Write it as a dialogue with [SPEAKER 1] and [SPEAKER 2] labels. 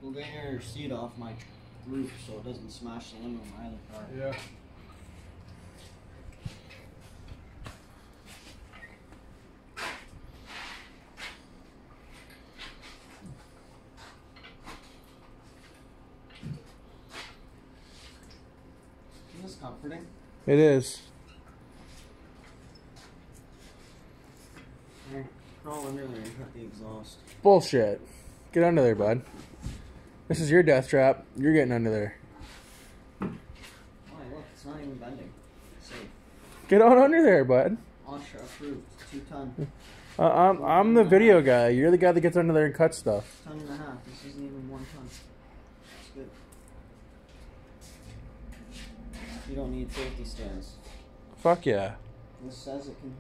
[SPEAKER 1] Go get your seat off my roof so it doesn't smash the limb of my other car.
[SPEAKER 2] Yeah.
[SPEAKER 1] Isn't this comforting?
[SPEAKER 2] It is.
[SPEAKER 1] Crawl under there and cut the exhaust.
[SPEAKER 2] Bullshit. Get under there, bud. This is your death trap. You're getting under there.
[SPEAKER 1] Oh, look, it's not even bending. It's safe.
[SPEAKER 2] Get on under there, bud.
[SPEAKER 1] OSHA approved. 2 ton.
[SPEAKER 2] I'm the video guy. You're the guy that gets under there and cuts stuff.
[SPEAKER 1] 1.5 tons. This isn't even 1 ton. It's good. You don't need safety stands.
[SPEAKER 2] Fuck yeah.
[SPEAKER 1] This says it can